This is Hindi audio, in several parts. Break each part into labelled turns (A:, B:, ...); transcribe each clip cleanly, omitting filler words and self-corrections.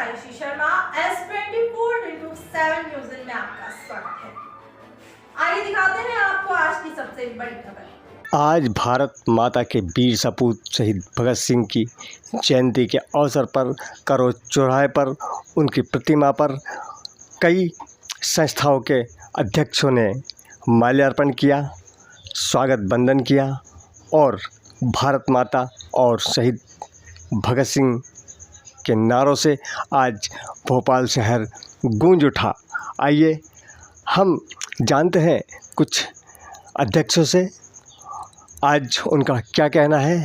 A: आयुषी शर्मा S24x7 न्यूज़ में आपका स्वागत है। आइए दिखाते हैं आपको आज की सबसे बड़ी खबर।
B: आज भारत माता के वीर सपूत शहीद भगत सिंह की जयंती के अवसर पर करों चौराहे पर उनकी प्रतिमा पर कई संस्थाओं के अध्यक्षों ने माल्यार्पण किया, स्वागत वंदन किया और भारत माता और शहीद भगत सिंह के नारों से आज भोपाल शहर गूंज उठा। आइए हम जानते हैं कुछ अध्यक्षों से आज उनका क्या कहना है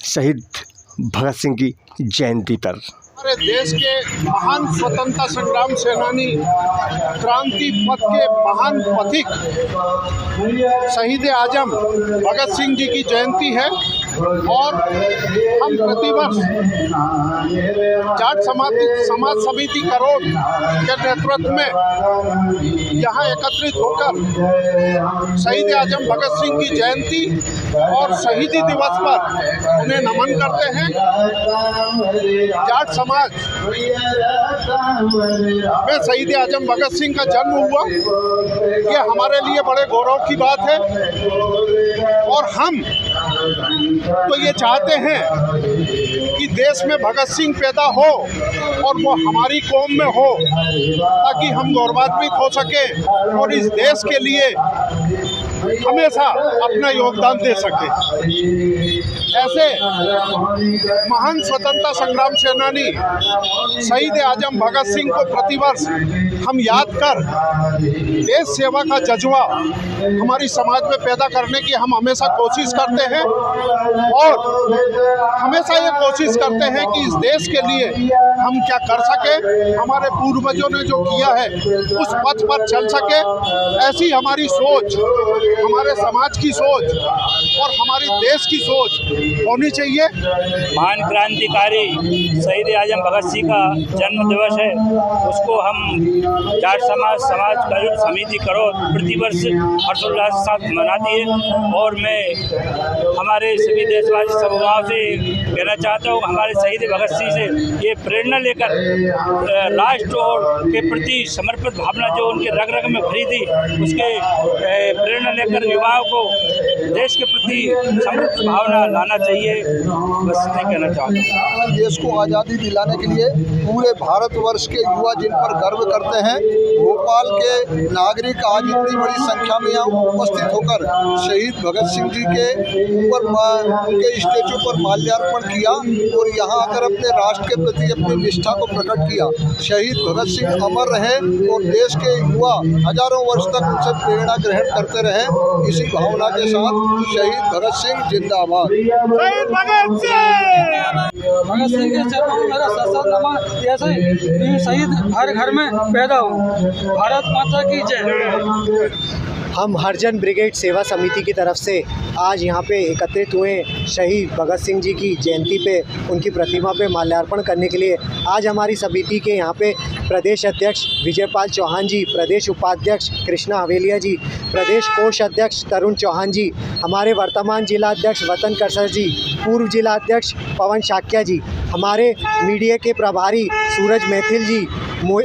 B: शहीद भगत सिंह की जयंती पर।
C: हमारे देश के महान स्वतंत्रता संग्राम सेनानी, क्रांति पथ के महान पथिक शहीद आजम भगत सिंह जी की जयंती है और हम प्रतिवर्ष जाट समाज समिति करोड़ के नेतृत्व में यहाँ एकत्रित होकर शहीद आजम भगत सिंह की जयंती और शहीदी दिवस पर उन्हें नमन करते हैं। जाट समाज में शहीद आजम भगत सिंह का जन्म हुआ, ये हमारे लिए बड़े गौरव की बात है और हम तो ये चाहते हैं कि देश में भगत सिंह पैदा हो और वो हमारी कौम में हो ताकि हम गौरवान्वित हो सके और इस देश के लिए हमेशा अपना योगदान दे सके। ऐसे महान स्वतंत्रता संग्राम सेनानी शहीद आजम भगत सिंह को प्रतिवर्ष हम याद कर देश सेवा का जज्बा हमारी समाज में पैदा करने की हम हमेशा कोशिश करते हैं और हमेशा ये कोशिश करते हैं कि इस देश के लिए हम क्या कर सके, हमारे पूर्वजों ने जो किया है उस पथ पर चल सके। ऐसी हमारी सोच, हमारे समाज की सोच और हमारी देश की सोच होनी चाहिए।
D: महान क्रांतिकारी शहीद आजम भगत सिंह का जन्म दिवस है, उसको हम जाट समाज कल्याण समिति करोड़ प्रतिवर्ष हर्षोल्लास के साथ मनाती है और मैं हमारे सभी देशवासी समुदायों से कहना चाहता हूँ, हमारे शहीद भगत सिंह से ये प्रेरणा लेकर राष्ट्र और के प्रति समर्पित भावना जो उनके रग रग में भरी थी, उसके प्रेरणा लेकर युवाओं को देश के प्रति समर्पित भावना लाना चाहिए। बस मैं कहना चाहता हूँ।
E: देश को आज़ादी दिलाने के लिए पूरे भारतवर्ष के युवा जिन पर गर्व करते हैं, भोपाल के नागरिक आज इतनी बड़ी संख्या में यहाँ उपस्थित होकर शहीद भगत सिंह जी के ऊपर उनके स्टेचू पर माल्यार्पण किया और यहाँ आकर अपने राष्ट्र के प्रति अपनी निष्ठा को प्रकट किया। शहीद भगत सिंह अमर रहे और देश के युवा हजारों वर्ष तक उनसे प्रेरणा ग्रहण करते रहे। इसी भावना के साथ शहीद भगत सिंह जिंदाबाद।
F: भगत सिंह के चरणों में मेरा सशक्त नमन। ऐसे शहीद हर घर में पैदा हो। भारत माता की जय।
B: हम हरिजन ब्रिगेड सेवा समिति की तरफ से आज यहाँ पे एकत्रित हुए शहीद भगत सिंह जी की जयंती पे उनकी प्रतिमा पे माल्यार्पण करने के लिए। आज हमारी समिति के यहाँ पे प्रदेश अध्यक्ष विजयपाल चौहान जी, प्रदेश उपाध्यक्ष कृष्णा हवेलिया जी, प्रदेश कोष अध्यक्ष तरुण चौहान जी, हमारे वर्तमान जिला अध्यक्ष वतन करसर जी, पूर्व जिला अध्यक्ष पवन शाक्या जी, हमारे मीडिया के प्रभारी सूरज मैथिल जी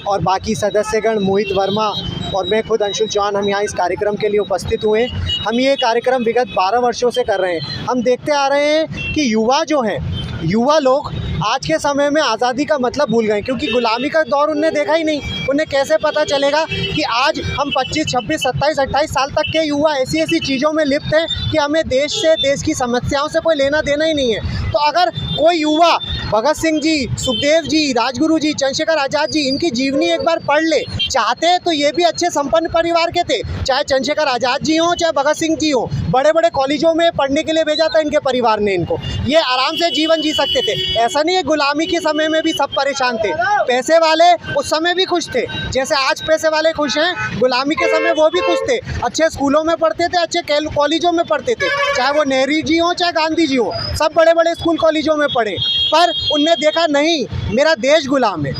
B: और बाकी सदस्यगण मोहित वर्मा और मैं खुद अंशुल चौहान, हम यहाँ इस कार्यक्रम के लिए उपस्थित हुए। हम ये कार्यक्रम विगत 12 वर्षों से कर रहे हैं। हम देखते आ रहे हैं कि युवा जो हैं, युवा लोग आज के समय में आज़ादी का मतलब भूल गए, क्योंकि गुलामी का दौर उन्हें देखा ही नहीं। उन्हें कैसे पता चलेगा कि आज हम 25, 26, 27, 28 साल तक के युवा ऐसी चीज़ों में लिप्त हैं कि हमें देश से, देश की समस्याओं से कोई लेना देना ही नहीं है। तो अगर कोई युवा भगत सिंह जी, सुखदेव जी, राजगुरु जी, चंद्रशेखर आज़ाद जी, इनकी जीवनी एक बार पढ़ ले, चाहते हैं तो ये भी अच्छे संपन्न परिवार के थे, चाहे चंद्रशेखर आज़ाद जी हों चाहे भगत सिंह जी हों। बड़े बड़े कॉलेजों में पढ़ने के लिए भेजा था इनके परिवार ने इनको, ये आराम से जीवन जी सकते थे। ऐसा नहीं है गुलामी के समय में भी सब परेशान थे, पैसे वाले उस समय भी खुश थे, जैसे आज पैसे वाले खुश हैं, गुलामी के समय वो भी खुश थे। अच्छे स्कूलों में पढ़ते थे, अच्छे कॉलेजों में पढ़ते थे, चाहे वो नेहरू जी हों चाहे गांधी जी हों, सब बड़े बड़े स्कूल कॉलेजों में पढ़े। पर उनने देखा नहीं, मेरा देश गुलाम है,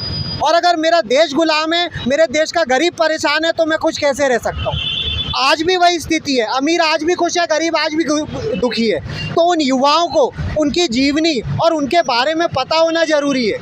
B: और अगर मेरा देश गुलाम है, मेरे देश का गरीब परेशान है, तो मैं खुश कैसे रह सकता हूँ। आज भी वही स्थिति है, अमीर आज भी खुश है, गरीब आज भी दुखी है। तो उन युवाओं को उनकी जीवनी और उनके बारे में पता होना ज़रूरी है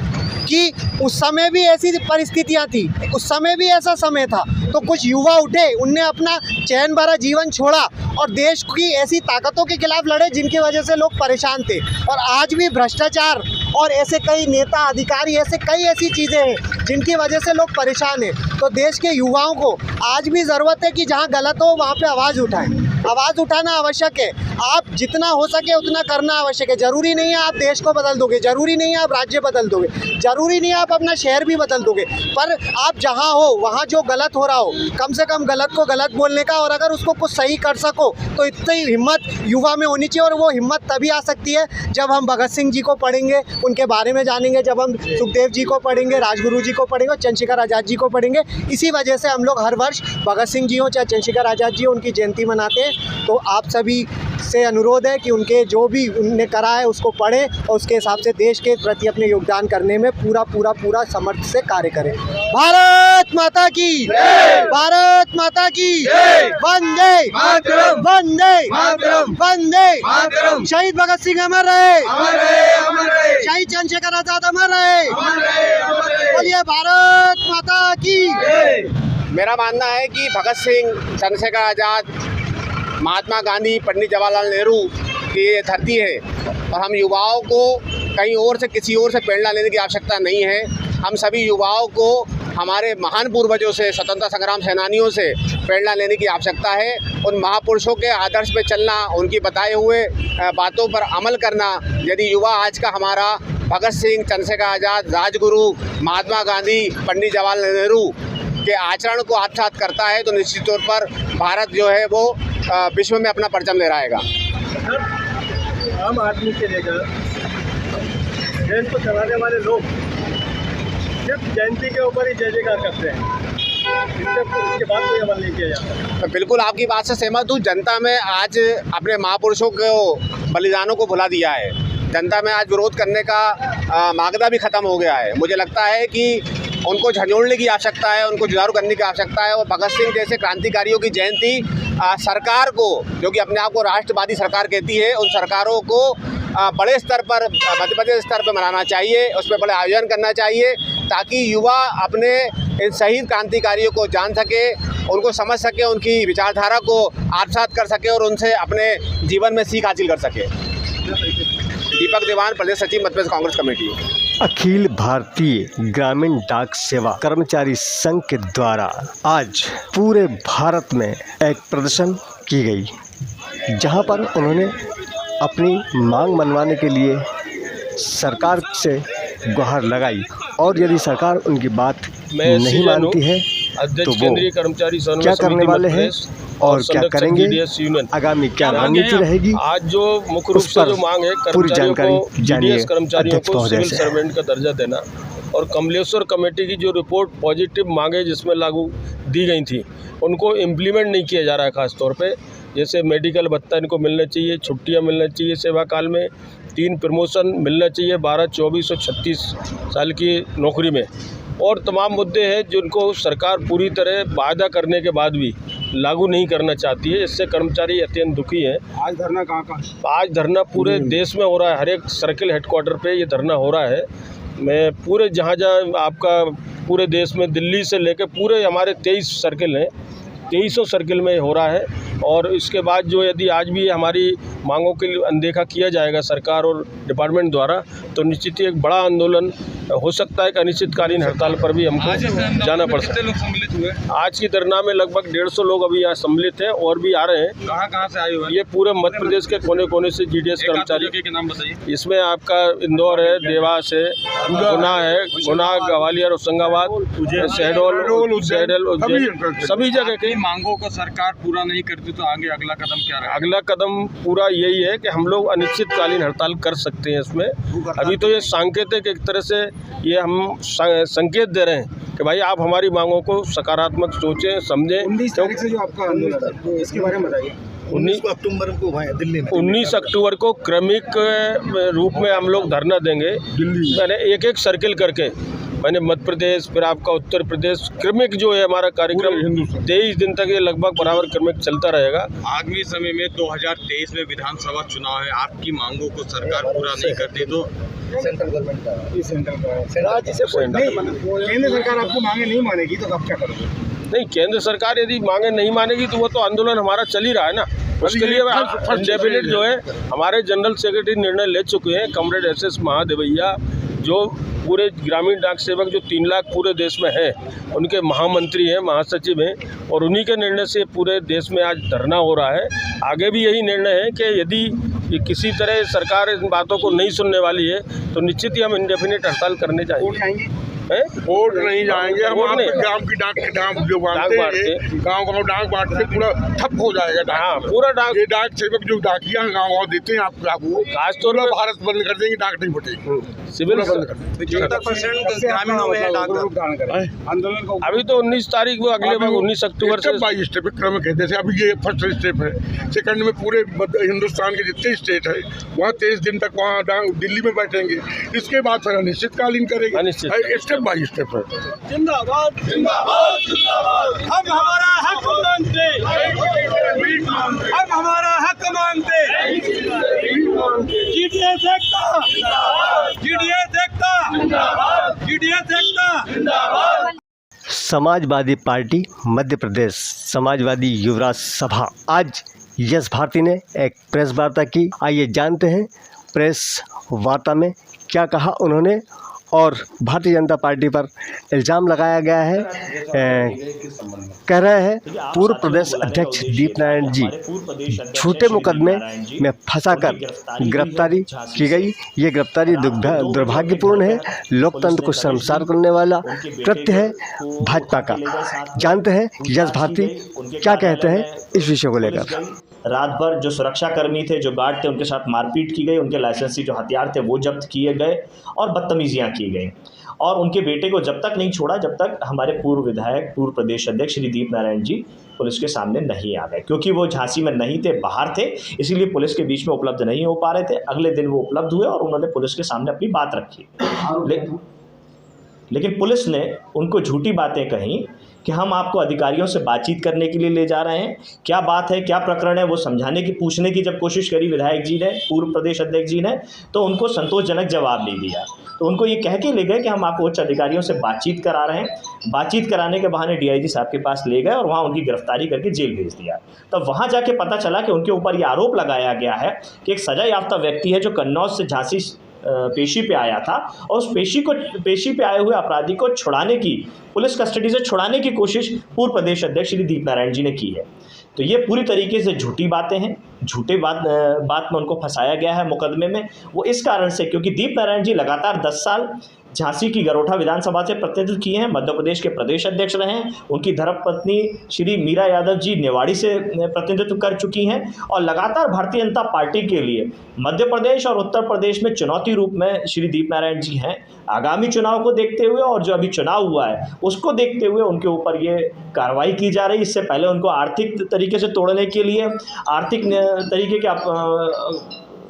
B: कि उस समय भी ऐसी परिस्थितियां थी, उस समय भी ऐसा समय था, तो कुछ युवा उठे, उनने अपना चैन भरा जीवन छोड़ा और देश की ऐसी ताकतों के खिलाफ लड़े जिनकी वजह से लोग परेशान थे। और आज भी भ्रष्टाचार और ऐसे कई नेता अधिकारी, ऐसे कई ऐसी चीज़ें हैं जिनकी वजह से लोग परेशान हैं। तो देश के युवाओं को आज भी ज़रूरत है कि जहाँ गलत हो वहाँ पे आवाज़ उठाएं। आवाज़ उठाना आवश्यक है, आप जितना हो सके उतना करना आवश्यक है। ज़रूरी नहीं है आप देश को बदल दोगे, ज़रूरी नहीं है आप राज्य बदल दोगे, ज़रूरी नहीं है आप अपना शहर भी बदल दोगे, पर आप जहाँ हो वहाँ जो गलत हो रहा हो, कम से कम गलत को गलत बोलने का, और अगर उसको कुछ सही कर सको तो इतनी हिम्मत युवा में होनी चाहिए। और वो हिम्मत तभी आ सकती है जब हम भगत सिंह जी को पढ़ेंगे, उनके बारे में जानेंगे, जब हम सुखदेव जी को पढ़ेंगे, राजगुरु जी को पढ़ेंगे, चंद्रशेखर आज़ाद जी को पढ़ेंगे। इसी वजह से हम लोग हर वर्ष भगत सिंह जी हो चाहे चंद्रशेखर आज़ाद जी हो, उनकी जयंती मनाते हैं। तो आप सभी से अनुरोध है कि उनके जो भी उनने करा है उसको पढ़ें और उसके हिसाब से देश के प्रति अपने योगदान करने में पूरा समर्थ से कार्य करें। भारत माता की जय, भारत माता की जय, वंदे मातरम, वंदे मातरम, वंदे मातरम। शहीद भगत सिंह अमर रहे, शहीद चंद्रशेखर आजाद अमर रहे, बोलिए भारत माता की जय।
G: मेरा मानना है कि भगत सिंह, चंद्रशेखर आज़ाद, महात्मा गांधी, पंडित जवाहरलाल नेहरू की ये धरती है और हम युवाओं को कहीं और से, किसी और से प्रेरणा लेने की आवश्यकता नहीं है। हम सभी युवाओं को हमारे महान पूर्वजों से, स्वतंत्रता संग्राम सेनानियों से प्रेरणा लेने की आवश्यकता है। उन महापुरुषों के आदर्श पे चलना, उनकी बताए हुए बातों पर अमल करना। यदि युवा आज का हमारा भगत सिंह, चंद्रशेखर आज़ाद, राजगुरु, महात्मा गांधी, पंडित जवाहरलाल नेहरू के आचरण को आत्मसात करता है तो निश्चित तौर पर भारत जो है वो विश्व में अपना परचम लहराएगा।
H: आम आदमी से लेकर देश को चलाने वाले लोग सिर्फ जयंती के ऊपर ही जय जयकार करते हैं, इसके बाद कोई अमल नहीं किया जाता।
G: तो बिल्कुल आपकी बात से सहमत हूँ। जनता में आज अपने महापुरुषों को, बलिदानों को भुला दिया है। जनता में आज विरोध करने का मागदा भी ख़त्म हो गया है। मुझे लगता है कि उनको झंझोड़ने की आवश्यकता है, उनको जुझारू करने की आवश्यकता है। और भगत सिंह जैसे क्रांतिकारियों की जयंती सरकार को, जो कि अपने आप को राष्ट्रवादी सरकार कहती है, उन सरकारों को बड़े स्तर पर, मध्य प्रदेश स्तर पर मनाना चाहिए, उस पर बड़े आयोजन करना चाहिए ताकि युवा अपने इन शहीद क्रांतिकारियों को जान सके, उनको समझ सके, उनकी विचारधारा को आत्मसात कर सके और उनसे अपने जीवन में सीख हासिल कर सके। दीपक दीवान, प्रदेश सचिव मध्य प्रदेश कांग्रेस कमेटी।
I: अखिल भारतीय ग्रामीण डाक सेवा कर्मचारी संघ के द्वारा आज पूरे भारत में एक प्रदर्शन की गई, जहां पर उन्होंने अपनी मांग मनवाने के लिए सरकार से गुहार लगाई और यदि सरकार उनकी बात नहीं मानती है तो वो क्या करने वाले हैं और क्या करेंगे, आगामी क्या रणनीति रहेगी,
H: आज जो मुख्य रूप से जो मांग है
I: पूरी जानकारी जानिए
H: कर्मचारियों
I: अध्यक्ष
H: को
I: महोदय
H: सिविल
I: से।
H: सर्वेंट का दर्जा देना और कमलेश्वर कमेटी की जो रिपोर्ट पॉजिटिव मांगे जिसमें लागू दी गई थी उनको इम्प्लीमेंट नहीं किया जा रहा है। खास तौर पे जैसे मेडिकल भत्ता इनको मिलना चाहिए, छुट्टियां मिलना चाहिए सेवा काल में, 3 प्रमोशन मिलना चाहिए 12, 24 और 36 साल की नौकरी में, और तमाम मुद्दे हैं जिनको सरकार पूरी तरह वायदा करने के बाद भी लागू नहीं करना चाहती है। इससे कर्मचारी अत्यंत दुखी हैं।
C: आज धरना कहाँ?
H: आज धरना पूरे देश में हो रहा है, हर एक सर्किल हेडक्वार्टर पे ये धरना हो रहा है। मैं पूरे जहाँ आपका पूरे देश में, दिल्ली से लेकर पूरे हमारे 23 सर्किल हैं, 2300 सर्किल में हो रहा है। और इसके बाद जो यदि आज भी हमारी मांगों के लिए अनदेखा किया जाएगा सरकार और डिपार्टमेंट द्वारा तो निश्चित ही एक बड़ा आंदोलन हो सकता है कि अनिश्चितकालीन हड़ताल पर भी हमको जाना पड़ सकता है। आज की धरना में लगभग 150 लोग अभी यहाँ सम्मिलित हैं और भी आ रहे हैं।
C: कहाँ से आए हुए?
H: ये पूरे मध्य प्रदेश के कोने कोने से GDS कर्मचारी
C: के नाम बताइए।
H: इसमें आपका इंदौर है, देवास है, गुना है, गुना, ग्वालियर, होशंगाबाद, शहडोल, सभी जगह की
C: मांगों को सरकार पूरा नहीं करती तो आगे अगला कदम क्या रहेगा?
H: अगला कदम पूरा यही है कि हम लोग अनिश्चितकालीन हड़ताल कर सकते हैं। इसमें अभी तो ये सांकेतिक एक तरह से ये हम संकेत दे रहे हैं कि भाई आप हमारी मांगों को सकारात्मक सोचें, समझें।
C: 19 तारीख से जो आपका आंदोलन है तो इसके बारे में बताइए।
H: 19
C: अक्टूबर को दिल्ली में
H: 19 अक्टूबर को क्रमिक रूप में हम लोग धरना देंगे, मैंने एक सर्किल करके मैंने मध्य प्रदेश, फिर आपका उत्तर प्रदेश, क्रमिक जो है हमारा कार्यक्रम 23 दिन तक ये लगभग बराबर क्रमिक चलता रहेगा।
J: आगामी समय में 2023 में विधानसभा चुनाव है, आपकी मांगों को सरकार पूरा नहीं करती तो
C: सेंट्रल गवर्नमेंट का केंद्र सरकार आपको मांगे नहीं मानेगी तो आप क्या करोगे?
H: नहीं, केंद्र सरकार यदि मांगे नहीं मानेगी तो वो तो आंदोलन हमारा चल ही रहा है ना। उसके लिए इंडेफिनिट जो है हमारे जनरल सेक्रेटरी निर्णय ले चुके हैं, कॉमरेड SS महादेवैया, जो पूरे ग्रामीण डाक सेवक जो 3 लाख पूरे देश में हैं, उनके महामंत्री हैं, महासचिव हैं, और उन्हीं के निर्णय से पूरे देश में आज धरना हो रहा है। आगे भी यही निर्णय है कि यदि ये किसी तरह सरकार इन बातों को नहीं सुनने वाली है तो निश्चित ही हम इंडेफिनिट हड़ताल करने जाएंगे।
C: वोट नहीं जाएंगे हम, ग्राम की डाक जो बांटते हैं, गाँव डाक बांटते पूरा ठप हो जाएगा।
H: हाँ, पूरा डाक,
C: ये डाक सेवक जो डाकिया गाँव देते हैं आपको, खासतौर पर भारत बंद कर देंगे, डाक नहीं बटेगी,
H: सिविल
C: बंद कर देंगे।
J: 75% ग्रामीणों में
C: आंदोलन को
H: अभी तो 19 तारीख को, अगले 19 अक्टूबर से
C: बाई स्टेप क्रम है। जैसे अभी ये फर्स्ट स्टेप है, सेकंड में पूरे हिंदुस्तान के जितने स्टेट है वहाँ 23 दिन तक वहाँ दिल्ली में बैठेंगे, इसके बाद फिर अनिश्चितकालीन करेंगे, स्टेप बाई स्टेप है।
F: जिंदाबाद जिंदाबाद जिंदाबाद, हम हमारा हक मांगते, हम हमारा हक मांगते। GDS एकता, GDS एकता, GDS एकता।
I: समाजवादी पार्टी मध्य प्रदेश, समाजवादी युवराज सभा, आज यश भारती ने एक प्रेस वार्ता की। आइए जानते हैं प्रेस वार्ता में क्या कहा उन्होंने। और भारतीय जनता पार्टी पर इल्ज़ाम लगाया गया है, कह रहे हैं पूर्व प्रदेश अध्यक्ष दीपनारायण जी झूठे मुकदमे में फंसाकर गिरफ्तारी की गई। ये गिरफ्तारी दुर्भाग्यपूर्ण है, लोकतंत्र को शर्मसार करने वाला कृत्य है भाजपा का। जानते हैं यश भारती क्या कहते हैं इस विषय को लेकर।
K: रात भर जो सुरक्षाकर्मी थे, जो गार्ड थे, उनके साथ मारपीट की गई, उनके लाइसेंसी जो हथियार थे वो जब्त किए गए और बदतमीजियां की गई। और उनके बेटे को जब तक नहीं छोड़ा जब तक हमारे पूर्व विधायक, पूर्व प्रदेश अध्यक्ष श्री दीपनारायण जी पुलिस के सामने नहीं आ गए, क्योंकि वो झांसी में नहीं थे, बाहर थे, इसीलिए पुलिस के बीच में उपलब्ध नहीं हो पा रहे थे। अगले दिन वो उपलब्ध हुए और उन्होंने पुलिस के सामने अपनी बात रखी। लेकिन पुलिस ने उनको झूठी बातें कहीं कि हम आपको अधिकारियों से बातचीत करने के लिए ले जा रहे हैं, क्या बात है, क्या प्रकरण है, वो समझाने की, पूछने की जब कोशिश करी विधायक जी ने, पूर्व प्रदेश अध्यक्ष जी ने, तो उनको संतोषजनक जवाब नहीं दिया। तो उनको ये कह के ले गए कि हम आपको उच्च अधिकारियों से बातचीत करा रहे हैं। बातचीत कराने के बहाने DIG साहब के पास ले गए और वहाँ उनकी गिरफ्तारी करके जेल भेज दिया। तब वहाँ जाके पता चला कि उनके ऊपर ये आरोप लगाया गया है कि एक सजा याफ्ता व्यक्ति है जो कन्नौज से झांसी पेशी पे आया था और उस पेशी पे आए हुए अपराधी को छुड़ाने की, पुलिस कस्टडी से छुड़ाने की कोशिश पूर्व प्रदेश अध्यक्ष श्री दीपनारायण जी ने की है। तो ये पूरी तरीके से झूठी बातें हैं, झूठे बात में उनको फंसाया गया है मुकदमे में। वो इस कारण से क्योंकि दीपनारायण जी लगातार 10 साल झांसी की गरोठा विधानसभा से प्रतिनिधित्व किए हैं, मध्य प्रदेश के प्रदेश अध्यक्ष रहे हैं। उनकी धर्मपत्नी श्री मीरा यादव जी निवाड़ी से प्रतिनिधित्व कर चुकी हैं और लगातार भारतीय जनता पार्टी के लिए मध्य प्रदेश और उत्तर प्रदेश में चुनौती रूप में श्री दीपनारायण जी हैं। आगामी चुनाव को देखते हुए और जो अभी चुनाव हुआ है उसको देखते हुए उनके ऊपर ये कार्रवाई की जा रही है। इससे पहले उनको आर्थिक तरीके से तोड़ने के लिए, आर्थिक तरीके के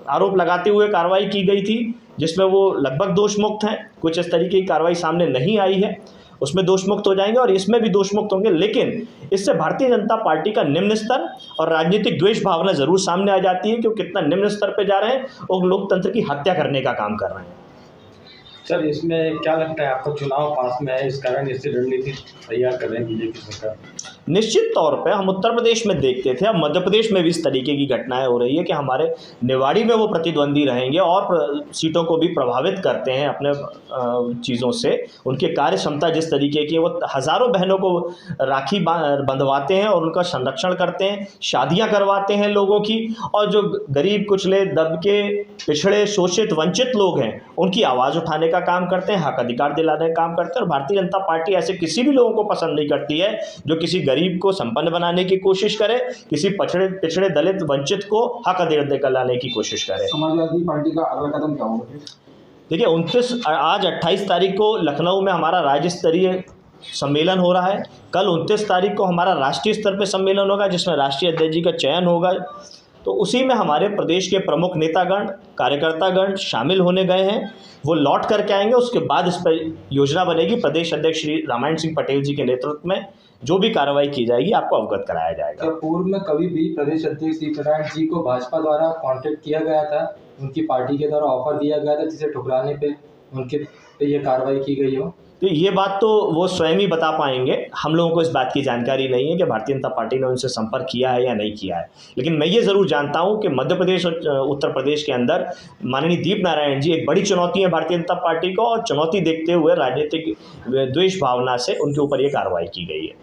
K: आरोप लगाते हुए कार्रवाई की गई थी, जिसमें वो लगभग दोष मुक्त हैं। कुछ इस तरीके की कार्रवाई सामने नहीं आई है, उसमें दोष मुक्त हो जाएंगे और इसमें भी दोष मुक्त होंगे। लेकिन इससे भारतीय जनता पार्टी का निम्न स्तर और राजनीतिक द्वेष भावना जरूर सामने आ जाती है कि वो कितना निम्न स्तर पे जा रहे हैं और लोकतंत्र की हत्या करने का काम कर रहे हैं।
L: सर, इसमें क्या लगता है आपको, चुनाव पास में है, इस कारण इससे रणनीति तैयार कर रहे हैं बीजेपी सरकार?
K: निश्चित तौर पे हम उत्तर प्रदेश में देखते थे, अब मध्य प्रदेश में भी इस तरीके की घटनाएं हो रही है कि हमारे निवाड़ी में वो प्रतिद्वंदी रहेंगे और सीटों को भी प्रभावित करते हैं अपने चीज़ों से। उनकी कार्य क्षमता जिस तरीके की है, वो हज़ारों बहनों को राखी बंधवाते हैं और उनका संरक्षण करते हैं, शादियां करवाते हैं लोगों की, और जो गरीब, कुचले, दबके, पिछड़े, शोषित, वंचित लोग हैं उनकी आवाज़ उठाने का काम करते हैं, हक अधिकार दिलाने का काम करते हैं। और भारतीय जनता पार्टी ऐसे किसी भी लोगों को पसंद नहीं करती है जो किसी गरीब को संपन्न बनाने की कोशिश करे, किसी पिछड़े दलित वंचित को हक अधिकार लाने की कोशिश करे।
L: समाजवादी पार्टी का अगला कदम क्या होगा?
K: देखिए, आज 28 तारीख को लखनऊ में हमारा राज्य स्तरीय सम्मेलन हो रहा है। कल 29 तारीख को हमारा राष्ट्रीय स्तर पर सम्मेलन होगा जिसमें राष्ट्रीय अध्यक्ष जी का चयन होगा। तो उसी में हमारे प्रदेश के प्रमुख नेतागण, कार्यकर्तागण शामिल होने गए हैं। वो लौट करके आएंगे, उसके बाद इस पर योजना बनेगी। प्रदेश अध्यक्ष श्री रामायण सिंह पटेल जी के नेतृत्व में जो भी कार्रवाई की जाएगी आपको अवगत कराया जाएगा।
L: क्या पूर्व में कभी भी प्रदेश अध्यक्ष श्री नारायण जी को भाजपा द्वारा कांटेक्ट किया गया था, उनकी पार्टी के द्वारा ऑफर दिया गया था, जिसे ठुकराने पे उनके पे ये कार्रवाई की गई हो?
K: तो ये बात तो वो स्वयं ही बता पाएंगे। हम लोगों को इस बात की जानकारी नहीं है कि भारतीय जनता पार्टी ने उनसे संपर्क किया है या नहीं किया है। लेकिन मैं ये ज़रूर जानता हूँ कि मध्य प्रदेश और उत्तर प्रदेश के अंदर माननीय दीप नारायण जी एक बड़ी चुनौती है भारतीय जनता पार्टी को, और चुनौती देखते हुए राजनीतिक द्वेष भावना से उनके ऊपर ये कार्रवाई की गई है।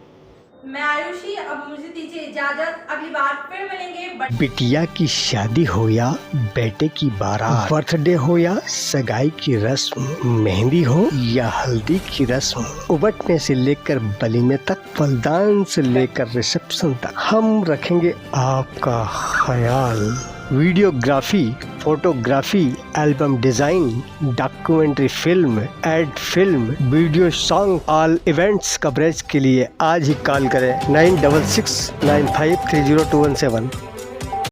A: मैं आयुषी, अब मुझे दीजिए इजाजत, अगली बार फिर मिलेंगे।
I: बिटिया की शादी हो या बेटे की बारात, बर्थडे हो या सगाई की रस्म, मेहंदी हो या हल्दी की रस्म, उबटने से लेकर वलीमे तक, फलदान से लेकर रिसेप्शन तक, हम रखेंगे आपका ख्याल। Videography, photography, album design, documentary film, ad film, video song, all events coverage के लिए आज ही कॉल करें 9669530217।